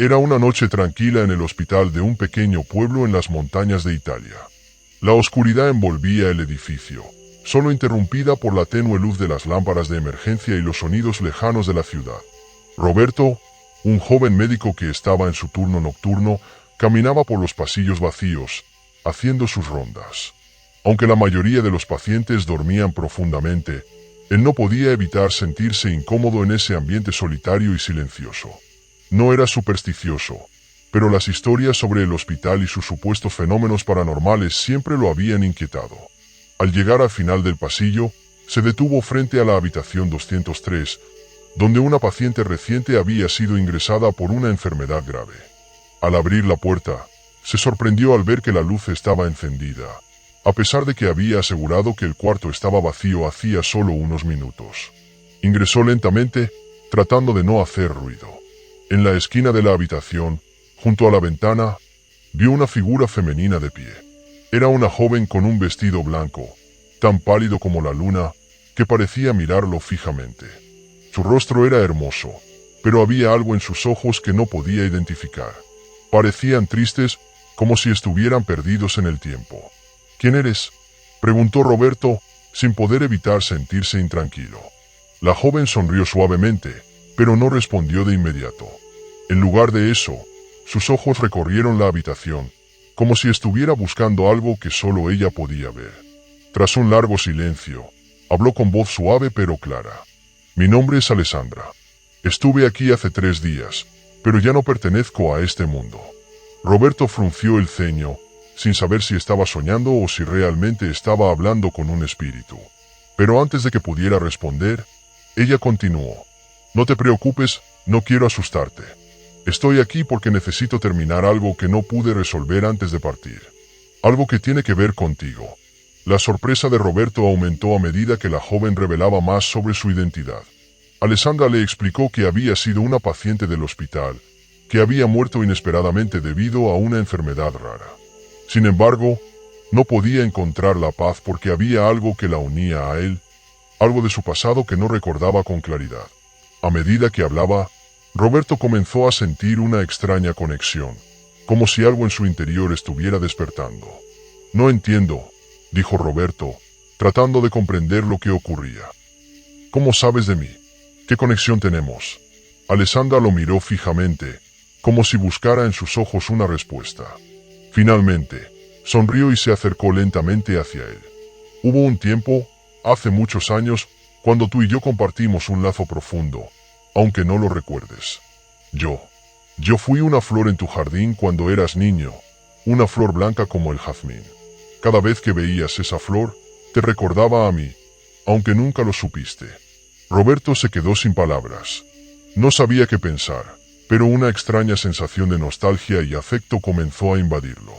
Era una noche tranquila en el hospital de un pequeño pueblo en las montañas de Italia. La oscuridad envolvía el edificio, solo interrumpida por la tenue luz de las lámparas de emergencia y los sonidos lejanos de la ciudad. Roberto, un joven médico que estaba en su turno nocturno, caminaba por los pasillos vacíos, haciendo sus rondas. Aunque la mayoría de los pacientes dormían profundamente, él no podía evitar sentirse incómodo en ese ambiente solitario y silencioso. No era supersticioso, pero las historias sobre el hospital y sus supuestos fenómenos paranormales siempre lo habían inquietado. Al llegar al final del pasillo, se detuvo frente a la habitación 203, donde una paciente reciente había sido ingresada por una enfermedad grave. Al abrir la puerta, se sorprendió al ver que la luz estaba encendida, a pesar de que había asegurado que el cuarto estaba vacío hacía solo unos minutos. Ingresó lentamente, tratando de no hacer ruido. En la esquina de la habitación, junto a la ventana, vio una figura femenina de pie. Era una joven con un vestido blanco, tan pálido como la luna, que parecía mirarlo fijamente. Su rostro era hermoso, pero había algo en sus ojos que no podía identificar. Parecían tristes, como si estuvieran perdidos en el tiempo. ¿Quién eres?, preguntó Roberto, sin poder evitar sentirse intranquilo. La joven sonrió suavemente, pero no respondió de inmediato. En lugar de eso, sus ojos recorrieron la habitación, como si estuviera buscando algo que solo ella podía ver. Tras un largo silencio, habló con voz suave pero clara. Mi nombre es Alessandra. Estuve aquí hace 3 días, pero ya no pertenezco a este mundo. Roberto frunció el ceño, sin saber si estaba soñando o si realmente estaba hablando con un espíritu. Pero antes de que pudiera responder, ella continuó. No te preocupes, no quiero asustarte. Estoy aquí porque necesito terminar algo que no pude resolver antes de partir. Algo que tiene que ver contigo. La sorpresa de Roberto aumentó a medida que la joven revelaba más sobre su identidad. Alessandra le explicó que había sido una paciente del hospital, que había muerto inesperadamente debido a una enfermedad rara. Sin embargo, no podía encontrar la paz porque había algo que la unía a él, algo de su pasado que no recordaba con claridad. A medida que hablaba, Roberto comenzó a sentir una extraña conexión, como si algo en su interior estuviera despertando. No entiendo, dijo Roberto, tratando de comprender lo que ocurría. ¿Cómo sabes de mí? ¿Qué conexión tenemos? Alessandra lo miró fijamente, como si buscara en sus ojos una respuesta. Finalmente, sonrió y se acercó lentamente hacia él. Hubo un tiempo, hace muchos años, cuando tú y yo compartimos un lazo profundo, aunque no lo recuerdes. Yo fui una flor en tu jardín cuando eras niño, una flor blanca como el jazmín. Cada vez que veías esa flor, te recordaba a mí, aunque nunca lo supiste. Roberto se quedó sin palabras. No sabía qué pensar, pero una extraña sensación de nostalgia y afecto comenzó a invadirlo.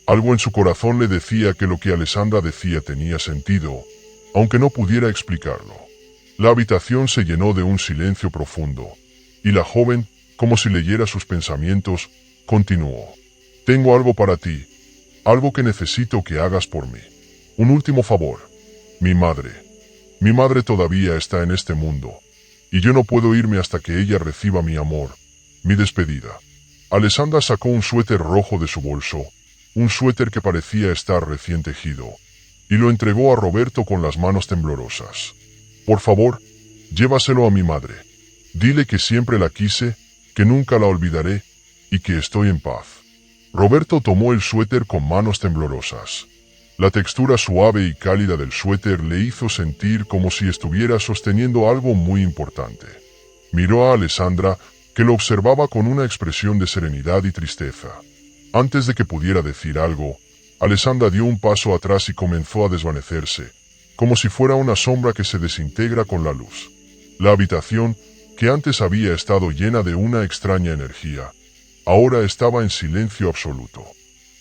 Algo en su corazón le decía que lo que Alessandra decía tenía sentido, aunque no pudiera explicarlo. La habitación se llenó de un silencio profundo, y la joven, como si leyera sus pensamientos, continuó. Tengo algo para ti, algo que necesito que hagas por mí. Un último favor. Mi madre todavía está en este mundo, y yo no puedo irme hasta que ella reciba mi amor, mi despedida. Alessandra sacó un suéter rojo de su bolso, un suéter que parecía estar recién tejido, y lo entregó a Roberto con las manos temblorosas. Por favor, llévaselo a mi madre. Dile que siempre la quise, que nunca la olvidaré, y que estoy en paz. Roberto tomó el suéter con manos temblorosas. La textura suave y cálida del suéter le hizo sentir como si estuviera sosteniendo algo muy importante. Miró a Alessandra, que lo observaba con una expresión de serenidad y tristeza. Antes de que pudiera decir algo, Alessandra dio un paso atrás y comenzó a desvanecerse, como si fuera una sombra que se desintegra con la luz. La habitación, que antes había estado llena de una extraña energía, ahora estaba en silencio absoluto.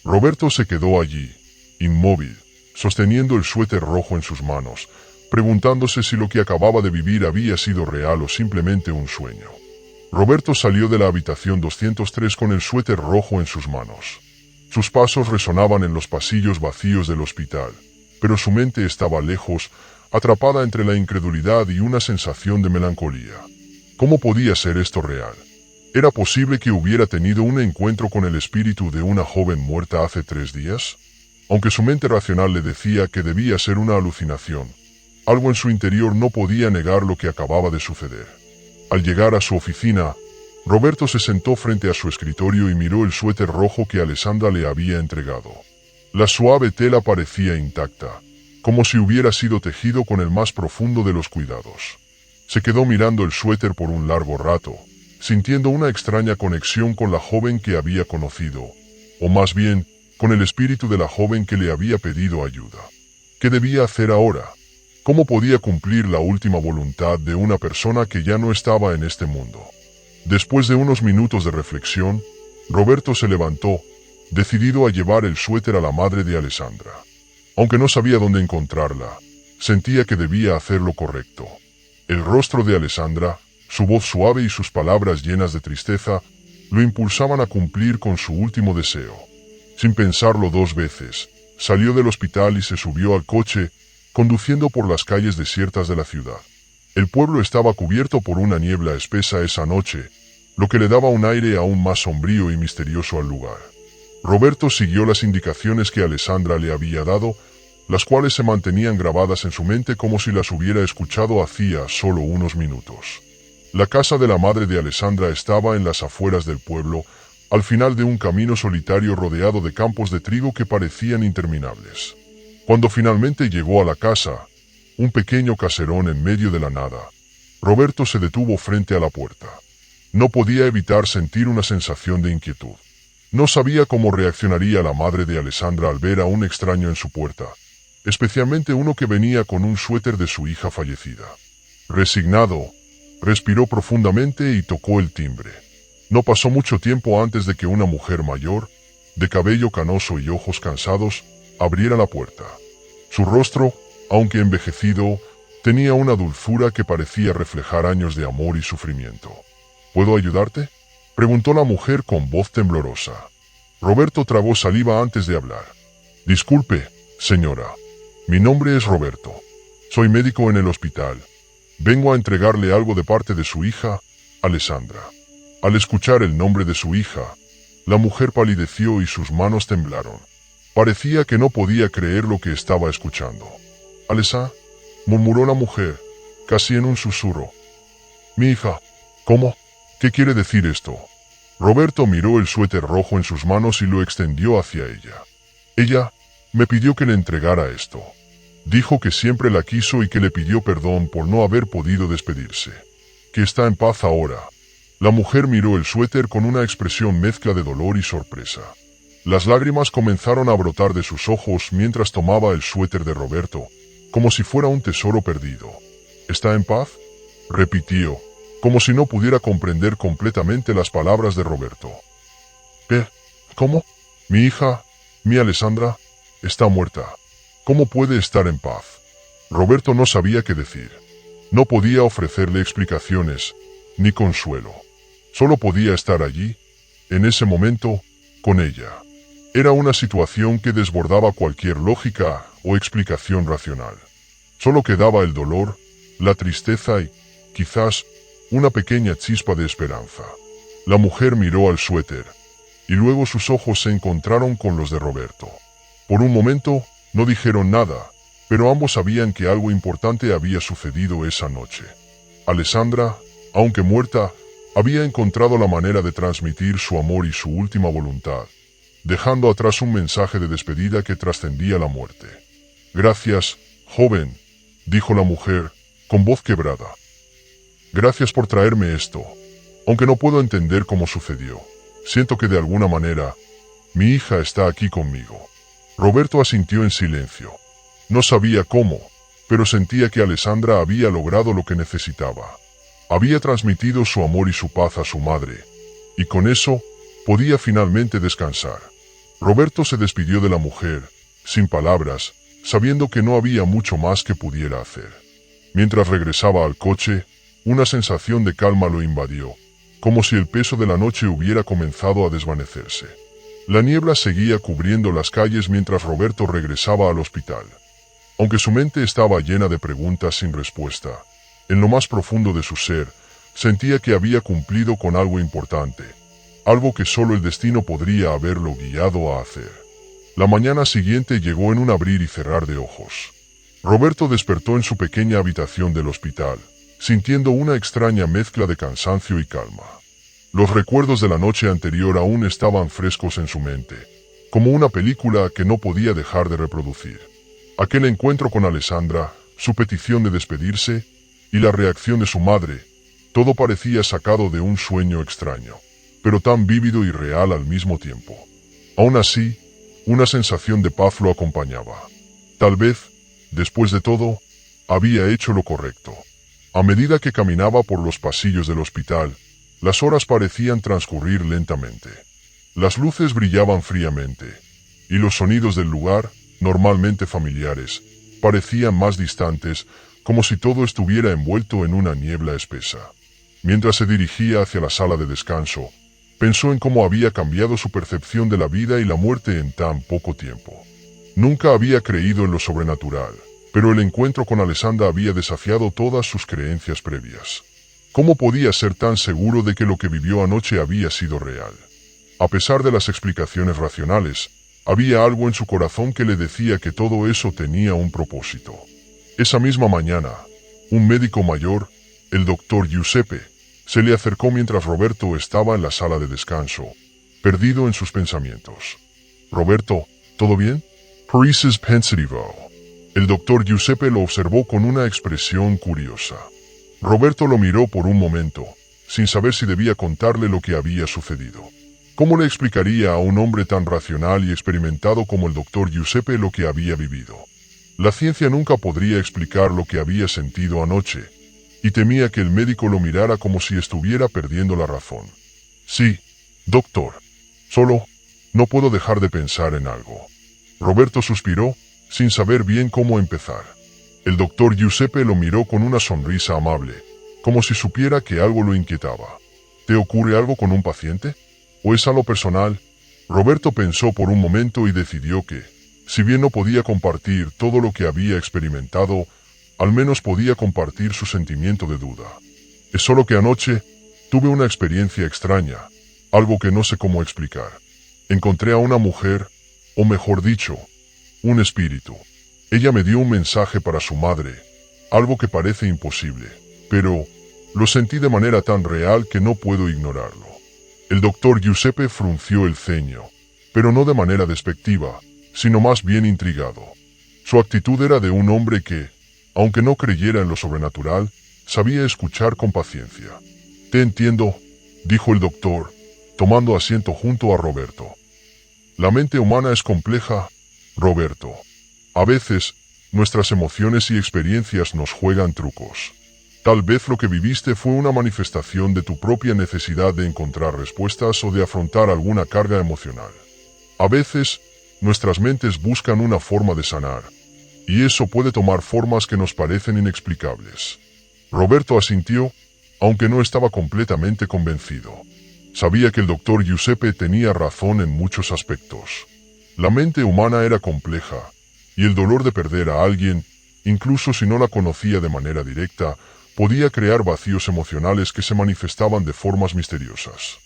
Roberto se quedó allí, inmóvil, sosteniendo el suéter rojo en sus manos, preguntándose si lo que acababa de vivir había sido real o simplemente un sueño. Roberto salió de la habitación 203 con el suéter rojo en sus manos. Sus pasos resonaban en los pasillos vacíos del hospital, pero su mente estaba lejos, atrapada entre la incredulidad y una sensación de melancolía. ¿Cómo podía ser esto real? ¿Era posible que hubiera tenido un encuentro con el espíritu de una joven muerta hace 3 días? Aunque su mente racional le decía que debía ser una alucinación, algo en su interior no podía negar lo que acababa de suceder. Al llegar a su oficina, Roberto se sentó frente a su escritorio y miró el suéter rojo que Alessandra le había entregado. La suave tela parecía intacta, como si hubiera sido tejido con el más profundo de los cuidados. Se quedó mirando el suéter por un largo rato, sintiendo una extraña conexión con la joven que había conocido, o más bien, con el espíritu de la joven que le había pedido ayuda. ¿Qué debía hacer ahora? ¿Cómo podía cumplir la última voluntad de una persona que ya no estaba en este mundo? Después de unos minutos de reflexión, Roberto se levantó, decidido a llevar el suéter a la madre de Alessandra. Aunque no sabía dónde encontrarla, sentía que debía hacer lo correcto. El rostro de Alessandra, su voz suave y sus palabras llenas de tristeza, lo impulsaban a cumplir con su último deseo. Sin pensarlo 2 veces, salió del hospital y se subió al coche, conduciendo por las calles desiertas de la ciudad. El pueblo estaba cubierto por una niebla espesa esa noche, lo que le daba un aire aún más sombrío y misterioso al lugar. Roberto siguió las indicaciones que Alessandra le había dado, las cuales se mantenían grabadas en su mente como si las hubiera escuchado hacía solo unos minutos. La casa de la madre de Alessandra estaba en las afueras del pueblo, al final de un camino solitario rodeado de campos de trigo que parecían interminables. Cuando finalmente llegó a la casa, un pequeño caserón en medio de la nada, Roberto se detuvo frente a la puerta. No podía evitar sentir una sensación de inquietud. No sabía cómo reaccionaría la madre de Alessandra al ver a un extraño en su puerta, especialmente uno que venía con un suéter de su hija fallecida. Resignado, respiró profundamente y tocó el timbre. No pasó mucho tiempo antes de que una mujer mayor, de cabello canoso y ojos cansados, abriera la puerta. Su rostro, aunque envejecido, tenía una dulzura que parecía reflejar años de amor y sufrimiento. ¿Puedo ayudarte?, preguntó la mujer con voz temblorosa. Roberto tragó saliva antes de hablar. Disculpe, señora. Mi nombre es Roberto. Soy médico en el hospital. Vengo a entregarle algo de parte de su hija, Alessandra. Al escuchar el nombre de su hija, la mujer palideció y sus manos temblaron. Parecía que no podía creer lo que estaba escuchando. «Alessa», murmuró la mujer, casi en un susurro. «Mi hija, ¿cómo? ¿Qué quiere decir esto?». Roberto miró el suéter rojo en sus manos y lo extendió hacia ella. «Ella me pidió que le entregara esto. Dijo que siempre la quiso y que le pidió perdón por no haber podido despedirse. Que está en paz ahora». La mujer miró el suéter con una expresión mezcla de dolor y sorpresa. Las lágrimas comenzaron a brotar de sus ojos mientras tomaba el suéter de Roberto, como si fuera un tesoro perdido. ¿Está en paz?, repitió, como si no pudiera comprender completamente las palabras de Roberto. ¿Qué? ¿Cómo? Mi hija, mi Alessandra, está muerta. ¿Cómo puede estar en paz? Roberto no sabía qué decir. No podía ofrecerle explicaciones, ni consuelo. Solo podía estar allí, en ese momento, con ella. Era una situación que desbordaba cualquier lógica o explicación racional. Solo quedaba el dolor, la tristeza y, quizás, una pequeña chispa de esperanza. La mujer miró al suéter, y luego sus ojos se encontraron con los de Roberto. Por un momento, no dijeron nada, pero ambos sabían que algo importante había sucedido esa noche. Alessandra, aunque muerta, había encontrado la manera de transmitir su amor y su última voluntad, dejando atrás un mensaje de despedida que trascendía la muerte. «Gracias, joven», dijo la mujer, con voz quebrada. «Gracias por traerme esto. Aunque no puedo entender cómo sucedió, siento que de alguna manera, mi hija está aquí conmigo». Roberto asintió en silencio. No sabía cómo, pero sentía que Alessandra había logrado lo que necesitaba. Había transmitido su amor y su paz a su madre, y con eso podía finalmente descansar. Roberto se despidió de la mujer, sin palabras, sabiendo que no había mucho más que pudiera hacer. Mientras regresaba al coche, una sensación de calma lo invadió, como si el peso de la noche hubiera comenzado a desvanecerse. La niebla seguía cubriendo las calles mientras Roberto regresaba al hospital. Aunque su mente estaba llena de preguntas sin respuesta, en lo más profundo de su ser, Sentía que había cumplido con algo importante, algo que solo el destino podría haberlo guiado a hacer. La mañana siguiente llegó en un abrir y cerrar de ojos. Roberto despertó en su pequeña habitación del hospital, sintiendo una extraña mezcla de cansancio y calma. Los recuerdos de la noche anterior aún estaban frescos en su mente, como una película que no podía dejar de reproducir. Aquel encuentro con Alessandra, su petición de despedirse y la reacción de su madre, todo parecía sacado de un sueño extraño, pero tan vívido y real al mismo tiempo. Aún así, una sensación de paz lo acompañaba. Tal vez, después de todo, había hecho lo correcto. A medida que caminaba por los pasillos del hospital, las horas parecían transcurrir lentamente. Las luces brillaban fríamente, y los sonidos del lugar, normalmente familiares, parecían más distantes, como si todo estuviera envuelto en una niebla espesa. Mientras se dirigía hacia la sala de descanso, pensó en cómo había cambiado su percepción de la vida y la muerte en tan poco tiempo. Nunca había creído en lo sobrenatural, pero el encuentro con Alessandra había desafiado todas sus creencias previas. ¿Cómo podía ser tan seguro de que lo que vivió anoche había sido real? A pesar de las explicaciones racionales, había algo en su corazón que le decía que todo eso tenía un propósito. Esa misma mañana, un médico mayor, el doctor Giuseppe, se le acercó mientras Roberto estaba en la sala de descanso, perdido en sus pensamientos. «Roberto, ¿todo bien?» «Pareces pensativo». El doctor Giuseppe lo observó con una expresión curiosa. Roberto lo miró por un momento, sin saber si debía contarle lo que había sucedido. ¿Cómo le explicaría a un hombre tan racional y experimentado como el doctor Giuseppe lo que había vivido? La ciencia nunca podría explicar lo que había sentido anoche, y temía que el médico lo mirara como si estuviera perdiendo la razón. «Sí, doctor. Solo, no puedo dejar de pensar en algo». Roberto suspiró, sin saber bien cómo empezar. El doctor Giuseppe lo miró con una sonrisa amable, como si supiera que algo lo inquietaba. «¿Te ocurre algo con un paciente? ¿O es algo personal?» Roberto pensó por un momento y decidió que, si bien no podía compartir todo lo que había experimentado, al menos podía compartir su sentimiento de duda. «Es solo que anoche tuve una experiencia extraña, algo que no sé cómo explicar. Encontré a una mujer, o mejor dicho, un espíritu. Ella me dio un mensaje para su madre, algo que parece imposible, pero lo sentí de manera tan real que no puedo ignorarlo». El doctor Giuseppe frunció el ceño, pero no de manera despectiva, sino más bien intrigado. Su actitud era de un hombre que, aunque no creyera en lo sobrenatural, sabía escuchar con paciencia. «Te entiendo», dijo el doctor, tomando asiento junto a Roberto. «La mente humana es compleja, Roberto. A veces, nuestras emociones y experiencias nos juegan trucos. Tal vez lo que viviste fue una manifestación de tu propia necesidad de encontrar respuestas o de afrontar alguna carga emocional. A veces, nuestras mentes buscan una forma de sanar, y eso puede tomar formas que nos parecen inexplicables». Roberto asintió, aunque no estaba completamente convencido. Sabía que el doctor Giuseppe tenía razón en muchos aspectos. La mente humana era compleja, y el dolor de perder a alguien, incluso si no la conocía de manera directa, podía crear vacíos emocionales que se manifestaban de formas misteriosas.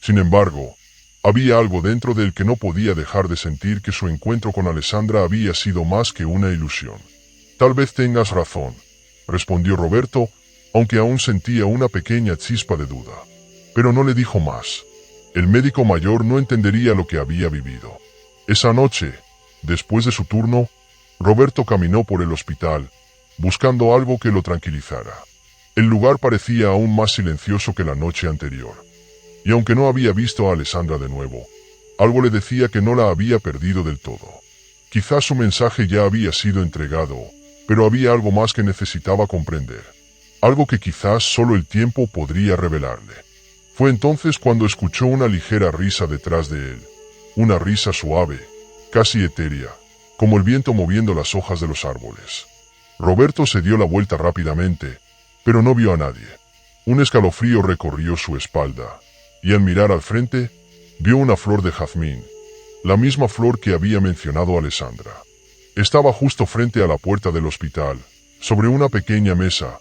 Sin embargo, había algo dentro de él que no podía dejar de sentir que su encuentro con Alessandra había sido más que una ilusión. «Tal vez tengas razón», respondió Roberto, aunque aún sentía una pequeña chispa de duda. Pero no le dijo más. El médico mayor no entendería lo que había vivido. Esa noche, después de su turno, Roberto caminó por el hospital, buscando algo que lo tranquilizara. El lugar parecía aún más silencioso que la noche anterior. Y aunque no había visto a Alessandra de nuevo, algo le decía que no la había perdido del todo. Quizás su mensaje ya había sido entregado, pero había algo más que necesitaba comprender. Algo que quizás solo el tiempo podría revelarle. Fue entonces cuando escuchó una ligera risa detrás de él. Una risa suave, casi etérea, como el viento moviendo las hojas de los árboles. Roberto se dio la vuelta rápidamente, pero no vio a nadie. Un escalofrío recorrió su espalda, y al mirar al frente, vio una flor de jazmín, la misma flor que había mencionado Alessandra. Estaba justo frente a la puerta del hospital, sobre una pequeña mesa,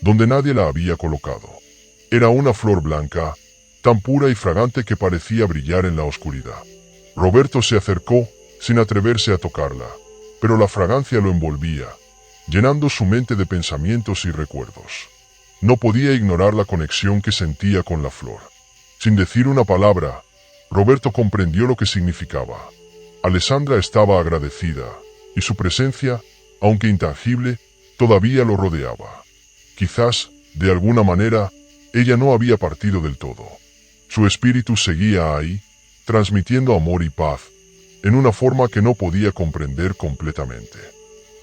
donde nadie la había colocado. Era una flor blanca, tan pura y fragante que parecía brillar en la oscuridad. Roberto se acercó, sin atreverse a tocarla, pero la fragancia lo envolvía, llenando su mente de pensamientos y recuerdos. No podía ignorar la conexión que sentía con la flor. Sin decir una palabra, Roberto comprendió lo que significaba. Alessandra estaba agradecida, y su presencia, aunque intangible, todavía lo rodeaba. Quizás, de alguna manera, ella no había partido del todo. Su espíritu seguía ahí, transmitiendo amor y paz, en una forma que no podía comprender completamente.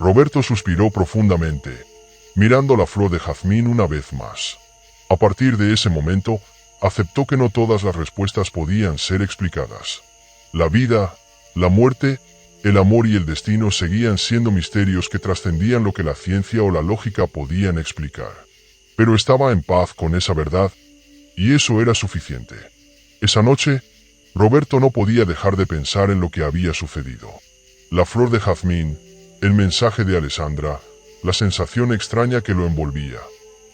Roberto suspiró profundamente, mirando la flor de jazmín una vez más. A partir de ese momento, aceptó que no todas las respuestas podían ser explicadas. La vida, la muerte, el amor y el destino seguían siendo misterios que trascendían lo que la ciencia o la lógica podían explicar. Pero estaba en paz con esa verdad, y eso era suficiente. Esa noche, Roberto no podía dejar de pensar en lo que había sucedido. La flor de jazmín, el mensaje de Alessandra, la sensación extraña que lo envolvía.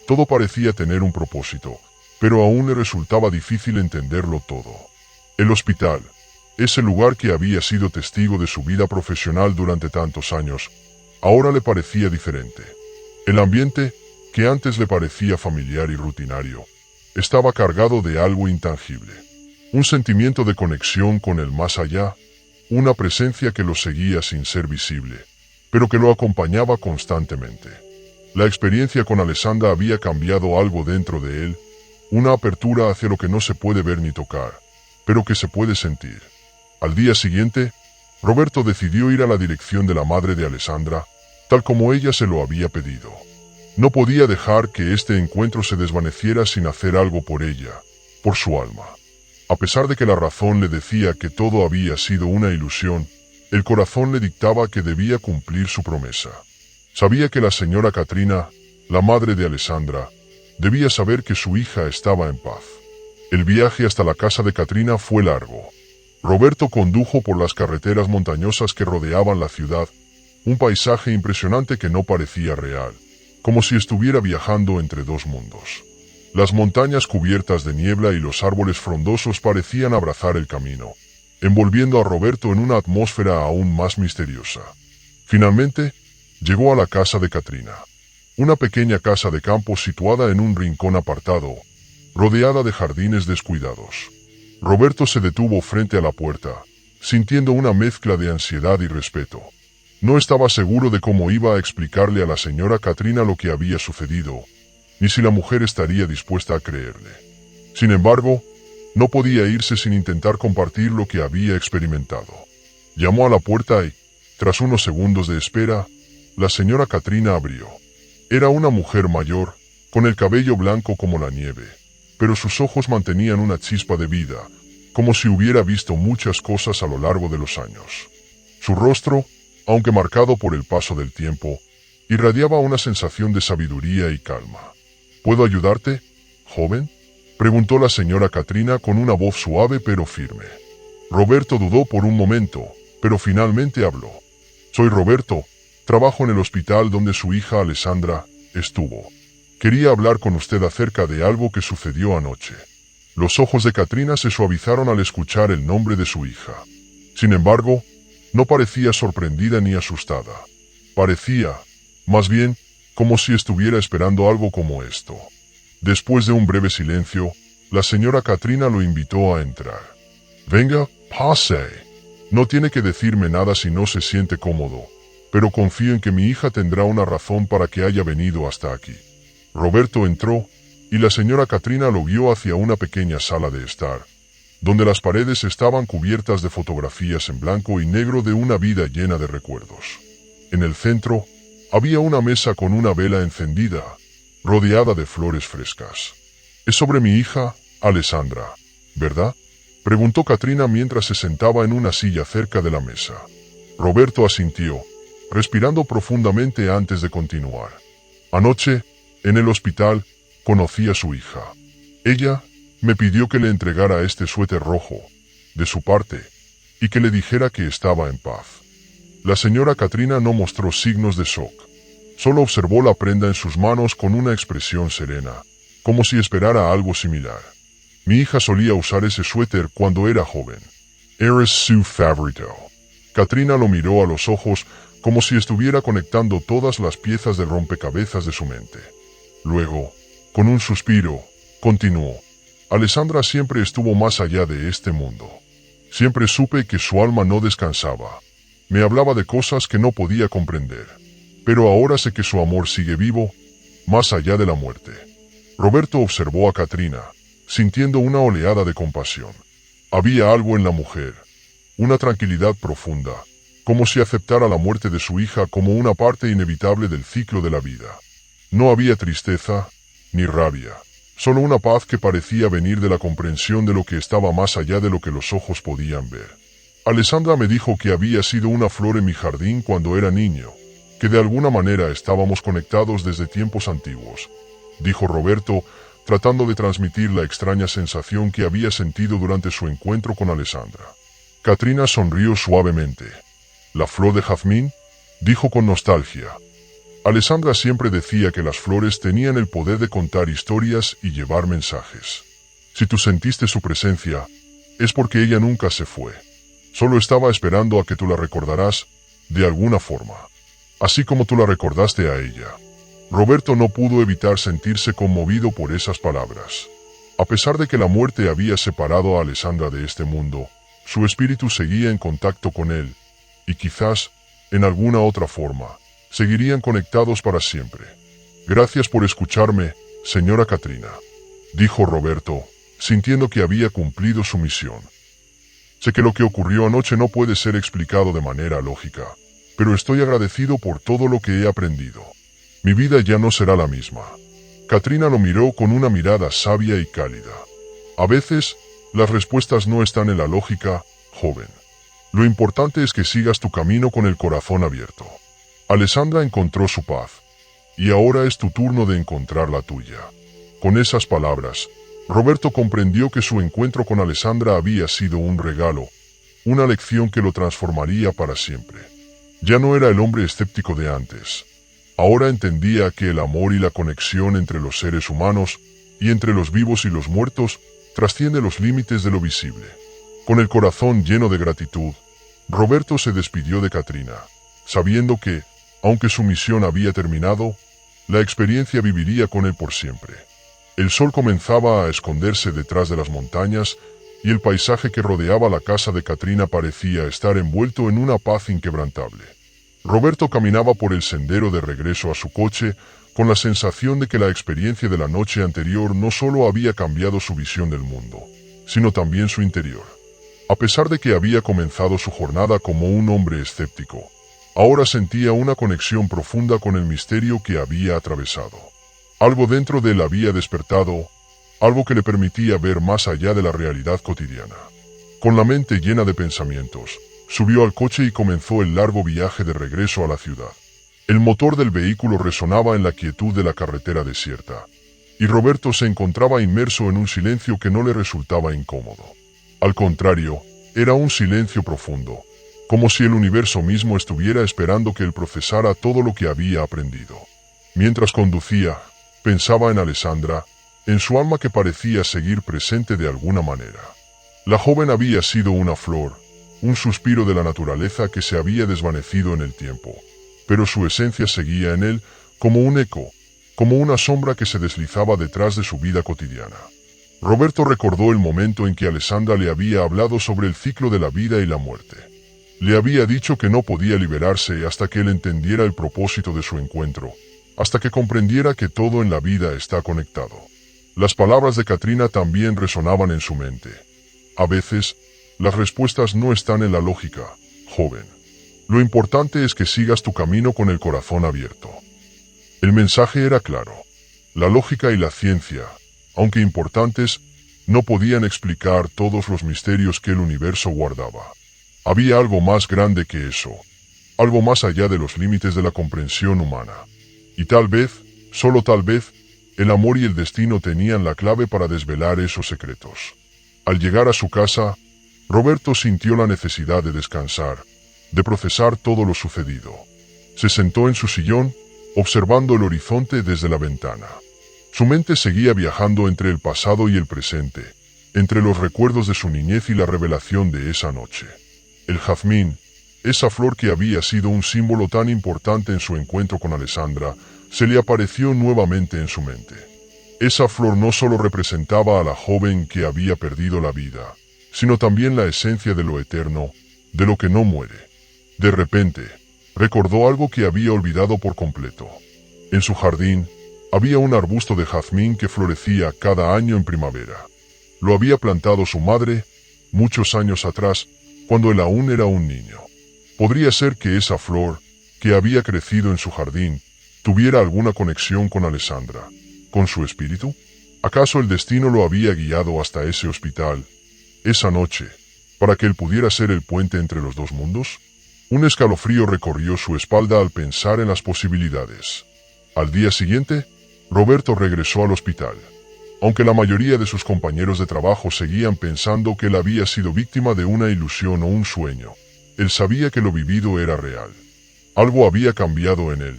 Todo parecía tener un propósito, pero aún le resultaba difícil entenderlo todo. El hospital, ese lugar que había sido testigo de su vida profesional durante tantos años, ahora le parecía diferente. El ambiente, que antes le parecía familiar y rutinario, estaba cargado de algo intangible. Un sentimiento de conexión con el más allá, una presencia que lo seguía sin ser visible, pero que lo acompañaba constantemente. La experiencia con Alessandra había cambiado algo dentro de él, una apertura hacia lo que no se puede ver ni tocar, pero que se puede sentir. Al día siguiente, Roberto decidió ir a la dirección de la madre de Alessandra, tal como ella se lo había pedido. No podía dejar que este encuentro se desvaneciera sin hacer algo por ella, por su alma. A pesar de que la razón le decía que todo había sido una ilusión, el corazón le dictaba que debía cumplir su promesa. Sabía que la señora Katrina, la madre de Alessandra, debía saber que su hija estaba en paz. El viaje hasta la casa de Katrina fue largo. Roberto condujo por las carreteras montañosas que rodeaban la ciudad, un paisaje impresionante que no parecía real, como si estuviera viajando entre dos mundos. Las montañas cubiertas de niebla y los árboles frondosos parecían abrazar el camino, envolviendo a Roberto en una atmósfera aún más misteriosa. Finalmente, llegó a la casa de Katrina, una pequeña casa de campo situada en un rincón apartado, rodeada de jardines descuidados. Roberto se detuvo frente a la puerta, sintiendo una mezcla de ansiedad y respeto. No estaba seguro de cómo iba a explicarle a la señora Katrina lo que había sucedido, ni si la mujer estaría dispuesta a creerle. Sin embargo, no podía irse sin intentar compartir lo que había experimentado. Llamó a la puerta y, tras unos segundos de espera, la señora Katrina abrió. Era una mujer mayor, con el cabello blanco como la nieve, pero sus ojos mantenían una chispa de vida, como si hubiera visto muchas cosas a lo largo de los años. Su rostro, aunque marcado por el paso del tiempo, irradiaba una sensación de sabiduría y calma. ¿Puedo ayudarte, joven?, preguntó la señora Katrina con una voz suave pero firme. Roberto dudó por un momento, pero finalmente habló. Soy Roberto, trabajo en el hospital donde su hija Alessandra estuvo. Quería hablar con usted acerca de algo que sucedió anoche. Los ojos de Katrina se suavizaron al escuchar el nombre de su hija. Sin embargo, no parecía sorprendida ni asustada. Parecía, más bien, como si estuviera esperando algo como esto. Después de un breve silencio, la señora Katrina lo invitó a entrar. Venga, pase. No tiene que decirme nada si no se siente cómodo, pero confío en que mi hija tendrá una razón para que haya venido hasta aquí. Roberto entró, y la señora Katrina lo guió hacia una pequeña sala de estar, donde las paredes estaban cubiertas de fotografías en blanco y negro de una vida llena de recuerdos. En el centro, había una mesa con una vela encendida, rodeada de flores frescas. Es sobre mi hija, Alessandra, ¿verdad?, preguntó Katrina mientras se sentaba en una silla cerca de la mesa. Roberto asintió, respirando profundamente antes de continuar. Anoche, en el hospital, conocí a su hija. Ella me pidió que le entregara este suéter rojo, de su parte, y que le dijera que estaba en paz. La señora Katrina no mostró signos de shock. Solo observó la prenda en sus manos con una expresión serena, como si esperara algo similar. Mi hija solía usar ese suéter cuando era joven. Eres su favorito. Katrina lo miró a los ojos como si estuviera conectando todas las piezas del rompecabezas de su mente. Luego, con un suspiro, continuó. Alessandra siempre estuvo más allá de este mundo. Siempre supe que su alma no descansaba. Me hablaba de cosas que no podía comprender. Pero ahora sé que su amor sigue vivo, más allá de la muerte. Roberto observó a Katrina, sintiendo una oleada de compasión. Había algo en la mujer, una tranquilidad profunda, como si aceptara la muerte de su hija como una parte inevitable del ciclo de la vida. No había tristeza, ni rabia, solo una paz que parecía venir de la comprensión de lo que estaba más allá de lo que los ojos podían ver. Alessandra me dijo que había sido una flor en mi jardín cuando era niño, que de alguna manera estábamos conectados desde tiempos antiguos, dijo Roberto, tratando de transmitir la extraña sensación que había sentido durante su encuentro con Alessandra. Katrina sonrió suavemente. ¿La flor de jazmín?, dijo con nostalgia. Alessandra siempre decía que las flores tenían el poder de contar historias y llevar mensajes. Si tú sentiste su presencia, es porque ella nunca se fue. Solo estaba esperando a que tú la recordarás de alguna forma, así como tú la recordaste a ella. Roberto no pudo evitar sentirse conmovido por esas palabras. A pesar de que la muerte había separado a Alessandra de este mundo, su espíritu seguía en contacto con él, y quizás, en alguna otra forma, seguirían conectados para siempre. Gracias por escucharme, señora Katrina, dijo Roberto, sintiendo que había cumplido su misión. Sé que lo que ocurrió anoche no puede ser explicado de manera lógica, pero estoy agradecido por todo lo que he aprendido. Mi vida ya no será la misma. Katrina lo miró con una mirada sabia y cálida. A veces, las respuestas no están en la lógica, joven. Lo importante es que sigas tu camino con el corazón abierto. Alessandra encontró su paz, y ahora es tu turno de encontrar la tuya. Con esas palabras, Roberto comprendió que su encuentro con Alessandra había sido un regalo, una lección que lo transformaría para siempre. Ya no era el hombre escéptico de antes. Ahora entendía que el amor y la conexión entre los seres humanos, y entre los vivos y los muertos, trasciende los límites de lo visible. Con el corazón lleno de gratitud, Roberto se despidió de Katrina, sabiendo que, aunque su misión había terminado, la experiencia viviría con él por siempre. El sol comenzaba a esconderse detrás de las montañas, y el paisaje que rodeaba la casa de Katrina parecía estar envuelto en una paz inquebrantable. Roberto caminaba por el sendero de regreso a su coche, con la sensación de que la experiencia de la noche anterior no solo había cambiado su visión del mundo, sino también su interior. A pesar de que había comenzado su jornada como un hombre escéptico, ahora sentía una conexión profunda con el misterio que había atravesado. Algo dentro de él había despertado, algo que le permitía ver más allá de la realidad cotidiana. Con la mente llena de pensamientos, subió al coche y comenzó el largo viaje de regreso a la ciudad. El motor del vehículo resonaba en la quietud de la carretera desierta, y Roberto se encontraba inmerso en un silencio que no le resultaba incómodo. Al contrario, era un silencio profundo, como si el universo mismo estuviera esperando que él procesara todo lo que había aprendido. Mientras conducía, pensaba en Alessandra, en su alma que parecía seguir presente de alguna manera. La joven había sido una flor, un suspiro de la naturaleza que se había desvanecido en el tiempo, pero su esencia seguía en él como un eco, como una sombra que se deslizaba detrás de su vida cotidiana. Roberto recordó el momento en que Alessandra le había hablado sobre el ciclo de la vida y la muerte. Le había dicho que no podía liberarse hasta que él entendiera el propósito de su encuentro, hasta que comprendiera que todo en la vida está conectado. Las palabras de Katrina también resonaban en su mente. A veces, las respuestas no están en la lógica, joven. Lo importante es que sigas tu camino con el corazón abierto. El mensaje era claro. La lógica y la ciencia, aunque importantes, no podían explicar todos los misterios que el universo guardaba. Había algo más grande que eso, algo más allá de los límites de la comprensión humana. Y tal vez, solo tal vez, el amor y el destino tenían la clave para desvelar esos secretos. Al llegar a su casa, Roberto sintió la necesidad de descansar, de procesar todo lo sucedido. Se sentó en su sillón, observando el horizonte desde la ventana. Su mente seguía viajando entre el pasado y el presente, entre los recuerdos de su niñez y la revelación de esa noche. El jazmín, esa flor que había sido un símbolo tan importante en su encuentro con Alessandra, se le apareció nuevamente en su mente. Esa flor no solo representaba a la joven que había perdido la vida, sino también la esencia de lo eterno, de lo que no muere. De repente, recordó algo que había olvidado por completo. En su jardín, había un arbusto de jazmín que florecía cada año en primavera. Lo había plantado su madre, muchos años atrás, cuando él aún era un niño. Podría ser que esa flor, que había crecido en su jardín, tuviera alguna conexión con Alessandra, con su espíritu. ¿Acaso el destino lo había guiado hasta ese hospital, esa noche, para que él pudiera ser el puente entre los dos mundos? Un escalofrío recorrió su espalda al pensar en las posibilidades. Al día siguiente, Roberto regresó al hospital. Aunque la mayoría de sus compañeros de trabajo seguían pensando que él había sido víctima de una ilusión o un sueño, él sabía que lo vivido era real. Algo había cambiado en él,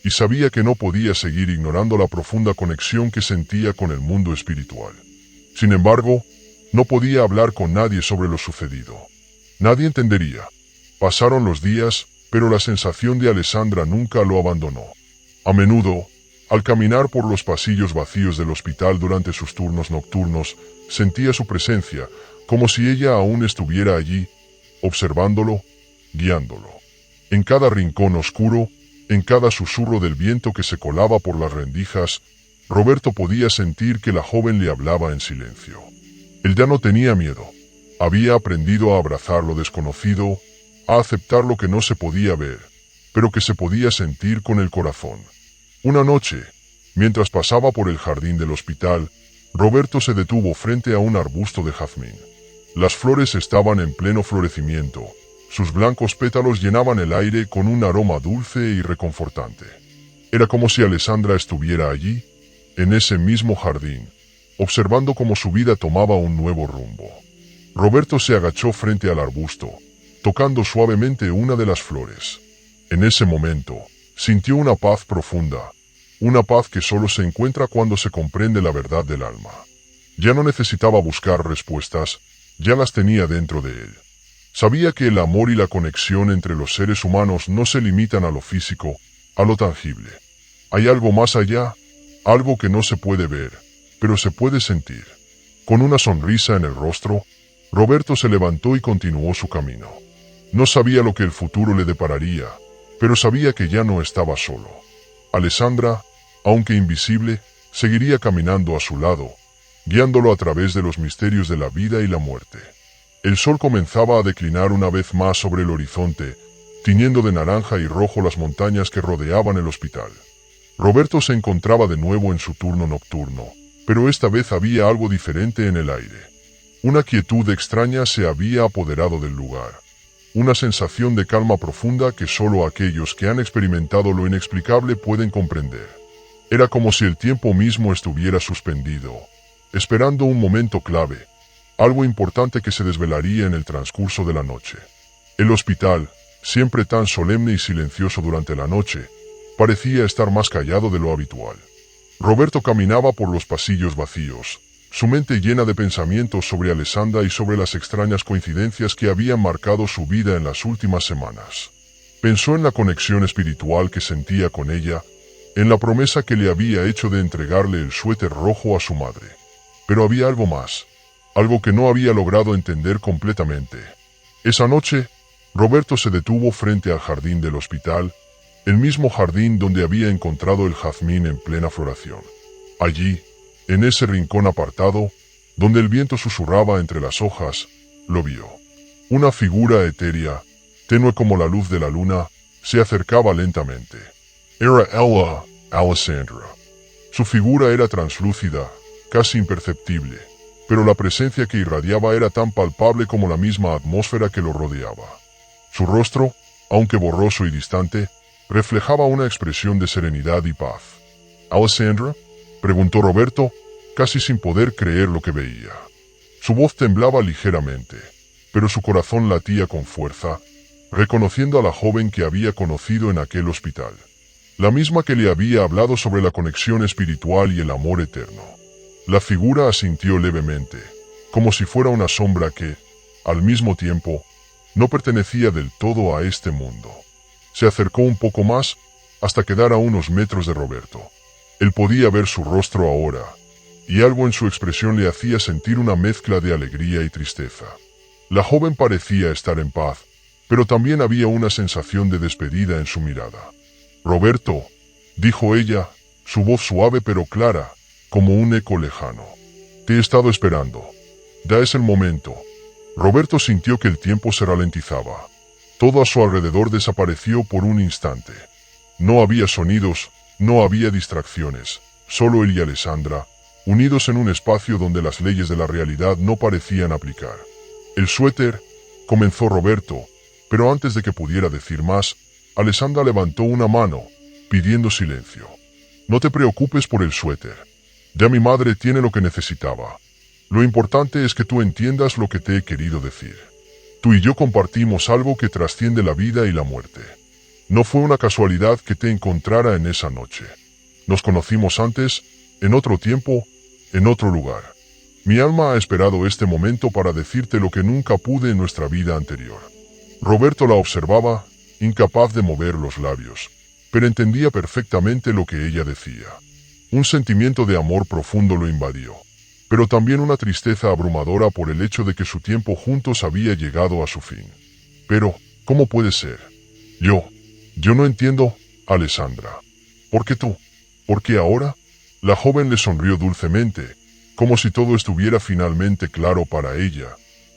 y sabía que no podía seguir ignorando la profunda conexión que sentía con el mundo espiritual. Sin embargo, no podía hablar con nadie sobre lo sucedido. Nadie entendería. Pasaron los días, pero la sensación de Alessandra nunca lo abandonó. A menudo, al caminar por los pasillos vacíos del hospital durante sus turnos nocturnos, sentía su presencia, como si ella aún estuviera allí, observándolo, guiándolo. En cada rincón oscuro, en cada susurro del viento que se colaba por las rendijas, Roberto podía sentir que la joven le hablaba en silencio. Él ya no tenía miedo. Había aprendido a abrazar lo desconocido, a aceptar lo que no se podía ver, pero que se podía sentir con el corazón. Una noche, mientras pasaba por el jardín del hospital, Roberto se detuvo frente a un arbusto de jazmín. Las flores estaban en pleno florecimiento. Sus blancos pétalos llenaban el aire con un aroma dulce y reconfortante. Era como si Alessandra estuviera allí, en ese mismo jardín, observando cómo su vida tomaba un nuevo rumbo. Roberto se agachó frente al arbusto, tocando suavemente una de las flores. En ese momento, sintió una paz profunda, una paz que solo se encuentra cuando se comprende la verdad del alma. Ya no necesitaba buscar respuestas, ya las tenía dentro de él. Sabía que el amor y la conexión entre los seres humanos no se limitan a lo físico, a lo tangible. Hay algo más allá, algo que no se puede ver, pero se puede sentir. Con una sonrisa en el rostro, Roberto se levantó y continuó su camino. No sabía lo que el futuro le depararía, pero sabía que ya no estaba solo. Alessandra, aunque invisible, seguiría caminando a su lado, guiándolo a través de los misterios de la vida y la muerte. El sol comenzaba a declinar una vez más sobre el horizonte, tiñendo de naranja y rojo las montañas que rodeaban el hospital. Roberto se encontraba de nuevo en su turno nocturno, pero esta vez había algo diferente en el aire. Una quietud extraña se había apoderado del lugar. Una sensación de calma profunda que solo aquellos que han experimentado lo inexplicable pueden comprender. Era como si el tiempo mismo estuviera suspendido, esperando un momento clave, algo importante que se desvelaría en el transcurso de la noche. El hospital, siempre tan solemne y silencioso durante la noche, parecía estar más callado de lo habitual. Roberto caminaba por los pasillos vacíos, su mente llena de pensamientos sobre Alessandra y sobre las extrañas coincidencias que habían marcado su vida en las últimas semanas. Pensó en la conexión espiritual que sentía con ella, en la promesa que le había hecho de entregarle el suéter rojo a su madre. Pero había algo más, algo que no había logrado entender completamente. Esa noche, Roberto se detuvo frente al jardín del hospital, el mismo jardín donde había encontrado el jazmín en plena floración. Allí, en ese rincón apartado, donde el viento susurraba entre las hojas, lo vio. Una figura etérea, tenue como la luz de la luna, se acercaba lentamente. Era ella, Alessandra. Su figura era translúcida, casi imperceptible, pero la presencia que irradiaba era tan palpable como la misma atmósfera que lo rodeaba. Su rostro, aunque borroso y distante, reflejaba una expresión de serenidad y paz. ¿Alessandra?, preguntó Roberto, casi sin poder creer lo que veía. Su voz temblaba ligeramente, pero su corazón latía con fuerza, reconociendo a la joven que había conocido en aquel hospital. la misma que le había hablado sobre la conexión espiritual y el amor eterno. La figura asintió levemente, como si fuera una sombra que, al mismo tiempo, no pertenecía del todo a este mundo. Se acercó un poco más hasta quedar a unos metros de Roberto. Él podía ver su rostro ahora, y algo en su expresión le hacía sentir una mezcla de alegría y tristeza. La joven parecía estar en paz, pero también había una sensación de despedida en su mirada. «Roberto», dijo ella, su voz suave pero clara, como un eco lejano. «Te he estado esperando. Ya es el momento». Roberto sintió que el tiempo se ralentizaba. Todo a su alrededor desapareció por un instante. No había sonidos, no había distracciones, solo él y Alessandra, unidos en un espacio donde las leyes de la realidad no parecían aplicar. «El suéter», comenzó Roberto, pero antes de que pudiera decir más, Alessandra levantó una mano, pidiendo silencio. «No te preocupes por el suéter. Ya mi madre tiene lo que necesitaba. Lo importante es que tú entiendas lo que te he querido decir. Tú y yo compartimos algo que trasciende la vida y la muerte. No fue una casualidad que te encontrara en esa noche. Nos conocimos antes, en otro tiempo, en otro lugar. Mi alma ha esperado este momento para decirte lo que nunca pude en nuestra vida anterior». Roberto la observaba, incapaz de mover los labios, pero entendía perfectamente lo que ella decía. Un sentimiento de amor profundo lo invadió, pero también una tristeza abrumadora por el hecho de que su tiempo juntos había llegado a su fin. «Pero, ¿cómo puede ser? Yo no entiendo, Alessandra. ¿Por qué tú? ¿Por qué ahora?» La joven le sonrió dulcemente, como si todo estuviera finalmente claro para ella,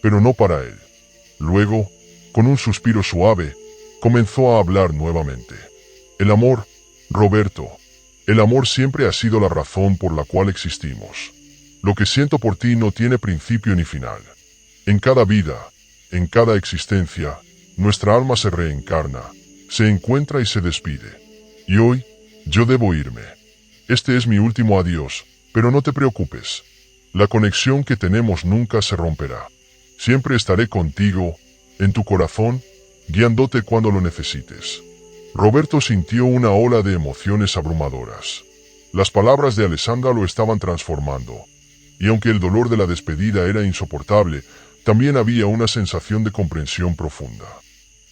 pero no para él. Luego, con un suspiro suave, comenzó a hablar nuevamente. «El amor, Roberto, el amor siempre ha sido la razón por la cual existimos. Lo que siento por ti no tiene principio ni final. En cada vida, en cada existencia, nuestra alma se reencarna, se encuentra y se despide. Y hoy, yo debo irme. Este es mi último adiós, pero no te preocupes. La conexión que tenemos nunca se romperá. Siempre estaré contigo, en tu corazón, guiándote cuando lo necesites». Roberto sintió una ola de emociones abrumadoras. Las palabras de Alessandra lo estaban transformando, y aunque el dolor de la despedida era insoportable, también había una sensación de comprensión profunda.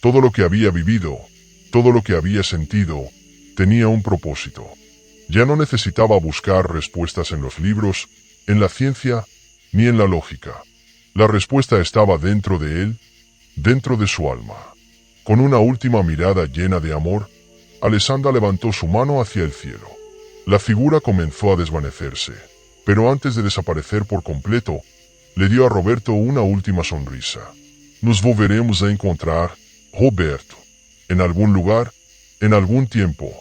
Todo lo que había vivido, todo lo que había sentido, tenía un propósito. Ya no necesitaba buscar respuestas en los libros, en la ciencia, ni en la lógica. La respuesta estaba dentro de él, dentro de su alma. Con una última mirada llena de amor, Alessandra levantó su mano hacia el cielo. La figura comenzó a desvanecerse, pero antes de desaparecer por completo, le dio a Roberto una última sonrisa. «Nos volveremos a encontrar, Roberto. En algún lugar, en algún tiempo».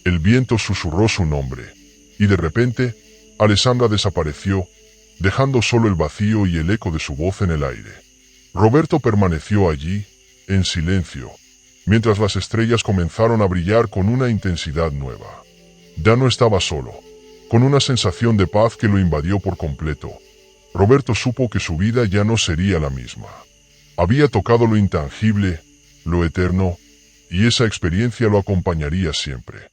El viento susurró su nombre, y de repente, Alessandra desapareció, dejando solo el vacío y el eco de su voz en el aire. Roberto permaneció allí, en silencio, mientras las estrellas comenzaron a brillar con una intensidad nueva. Ya no estaba solo, con una sensación de paz que lo invadió por completo. Roberto supo que su vida ya no sería la misma. Había tocado lo intangible, lo eterno, y esa experiencia lo acompañaría siempre.